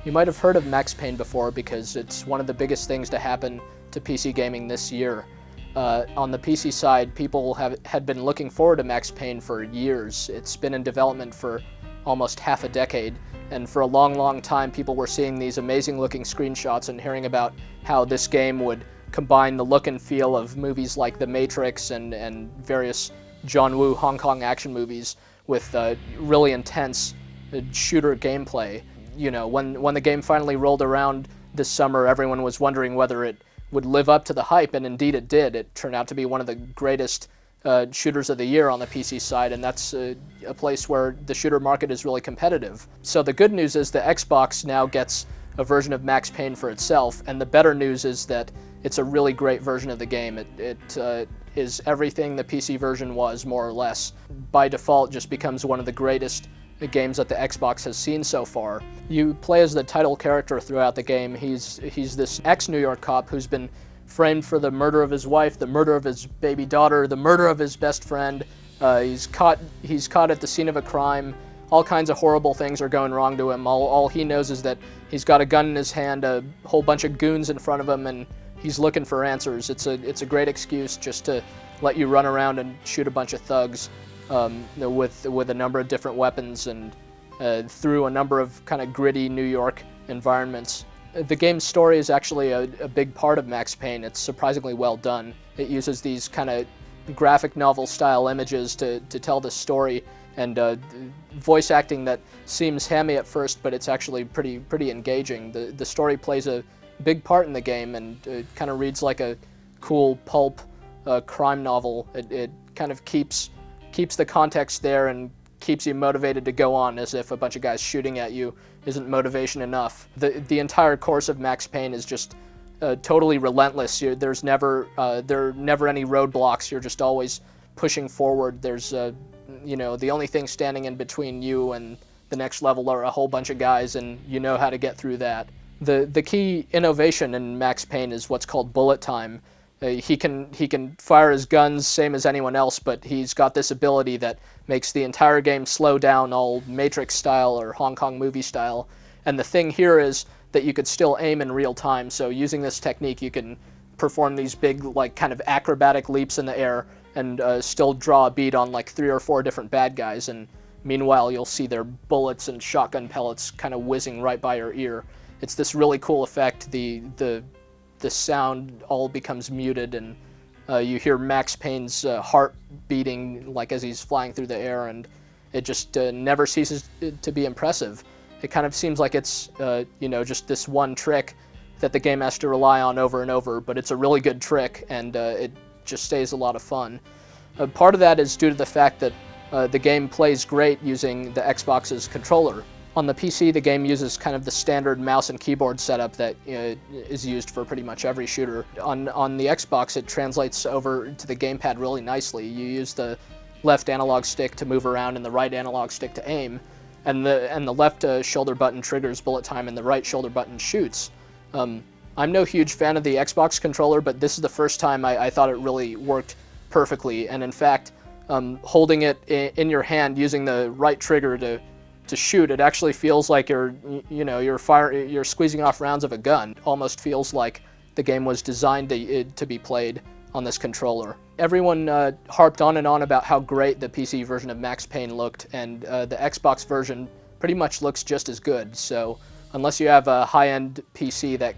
You might have heard of Max Payne before because it's one of the biggest things to happen to PC gaming this year. On the PC side, people had been looking forward to Max Payne for years. It's been in development for almost half a decade, and for a long time people were seeing these amazing looking screenshots and hearing about how this game would combine the look and feel of movies like The Matrix and various John Woo Hong Kong action movies with really intense shooter gameplay. You know, when the game finally rolled around this summer, everyone was wondering whether it would live up to the hype, and indeed it did. It turned out to be one of the greatest shooters of the year on the PC side, and that's a place where the shooter market is really competitive. So the good news is the Xbox now gets a version of Max Payne for itself, and the better news is that it's a really great version of the game. It is everything the PC version was, more or less. By default, just becomes one of the greatest games that the Xbox has seen so far. You play as the title character throughout the game. He's this ex-New York cop who's been framed for the murder of his wife, the murder of his baby daughter, the murder of his best friend. He's caught at the scene of a crime. All kinds of horrible things are going wrong to him. All he knows is that he's got a gun in his hand, a whole bunch of goons in front of him, and he's looking for answers. It's a great excuse just to let you run around and shoot a bunch of thugs with a number of different weapons and through a number of kind of gritty New York environments. The game's story is actually a big part of Max Payne. It's surprisingly well done. It uses these kind of graphic novel style images to tell the story, and voice acting that seems hammy at first, but it's actually pretty engaging. The story plays a big part in the game, and it kind of reads like a cool pulp crime novel. It kind of keeps the context there and keeps you motivated to go on, as if a bunch of guys shooting at you isn't motivation enough. The entire course of Max Payne is just totally relentless. There are never any roadblocks. You're just always pushing forward. There's the only thing standing in between you and the next level are a whole bunch of guys, and you know how to get through that. The key innovation in Max Payne is what's called bullet time. He can fire his guns same as anyone else, but he's got this ability that makes the entire game slow down, all Matrix style or Hong Kong movie style. And the thing here is that you could still aim in real time. So using this technique, you can perform these big, like, kind of acrobatic leaps in the air and still draw a bead on like 3 or 4 different bad guys. And meanwhile, you'll see their bullets and shotgun pellets kind of whizzing right by your ear. It's this really cool effect. The sound all becomes muted, and you hear Max Payne's heart beating like as he's flying through the air, and it just never ceases to be impressive. It kind of seems like it's just this one trick that the game has to rely on over and over, but it's a really good trick, and it just stays a lot of fun. Part of that is due to the fact that the game plays great using the Xbox's controller. On the PC, the game uses kind of the standard mouse and keyboard setup that is used for pretty much every shooter. On the Xbox, it translates over to the gamepad really nicely. You use the left analog stick to move around and the right analog stick to aim, and the left shoulder button triggers bullet time and the right shoulder button shoots. I'm no huge fan of the Xbox controller, but this is the first time I thought it really worked perfectly. And in fact, holding it in your hand using the right trigger to shoot, it actually feels like you're squeezing off rounds of a gun. It almost feels like the game was designed to be played on this controller. Everyone harped on and on about how great the PC version of Max Payne looked, and the Xbox version pretty much looks just as good. So unless you have a high-end PC that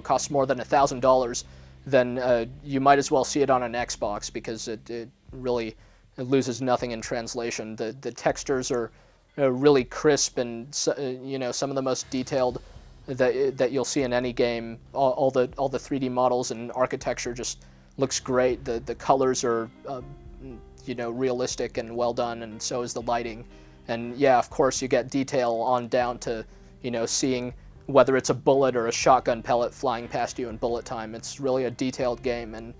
costs more than $1,000, then you might as well see it on an Xbox, because it really loses nothing in translation. The textures are really crisp, and some of the most detailed that you'll see in any game. All the 3D models and architecture just looks great. The colors are realistic and well done, and so is the lighting. And yeah, of course, you get detail on down to seeing whether it's a bullet or a shotgun pellet flying past you in bullet time. It's really a detailed game, and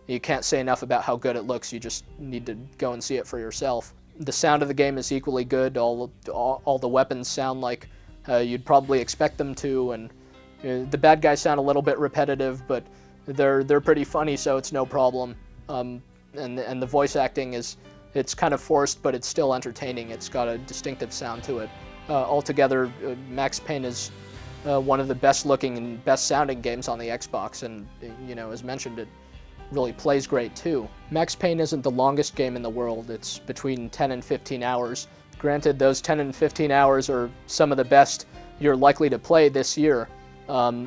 you can't say enough about how good it looks. You just need to go and see it for yourself. The sound of the game is equally good. All the weapons sound like you'd probably expect them to, and the bad guys sound a little bit repetitive, but they're pretty funny, so it's no problem. And the voice acting it's kind of forced, but it's still entertaining. It's got a distinctive sound to it. Altogether, Max Payne is one of the best looking and best sounding games on the Xbox, and as mentioned, it really plays great too. Max Payne isn't the longest game in the world. It's between 10 and 15 hours. Granted, those 10 and 15 hours are some of the best you're likely to play this year,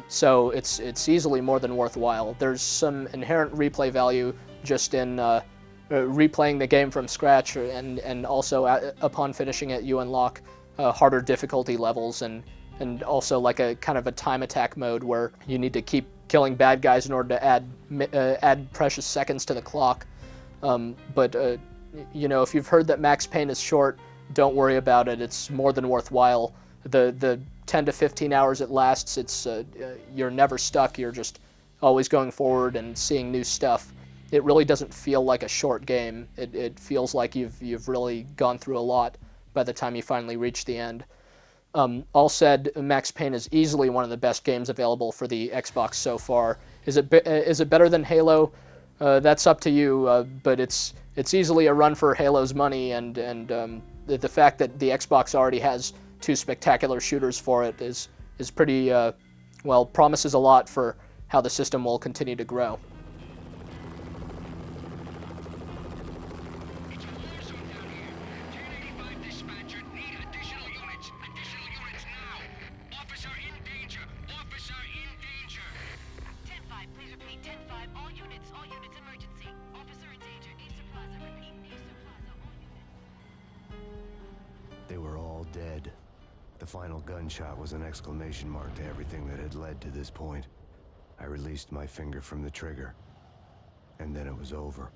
so it's easily more than worthwhile. There's some inherent replay value just in replaying the game from scratch, and also upon finishing it, you unlock harder difficulty levels, and also like a kind of a time attack mode where you need to keep killing bad guys in order to add precious seconds to the clock. But if you've heard that Max Payne is short, don't worry about it. It's more than worthwhile. The 10 to 15 hours it lasts, you're never stuck. You're just always going forward and seeing new stuff. It really doesn't feel like a short game. It feels like you've really gone through a lot by the time you finally reach the end. All said, Max Payne is easily one of the best games available for the Xbox so far. Is it better than Halo? That's up to you, but it's easily a run for Halo's money, and the fact that the Xbox already has two spectacular shooters for it is pretty, promises a lot for how the system will continue to grow. They were all dead. The final gunshot was an exclamation mark to everything that had led to this point. I released my finger from the trigger, and then it was over.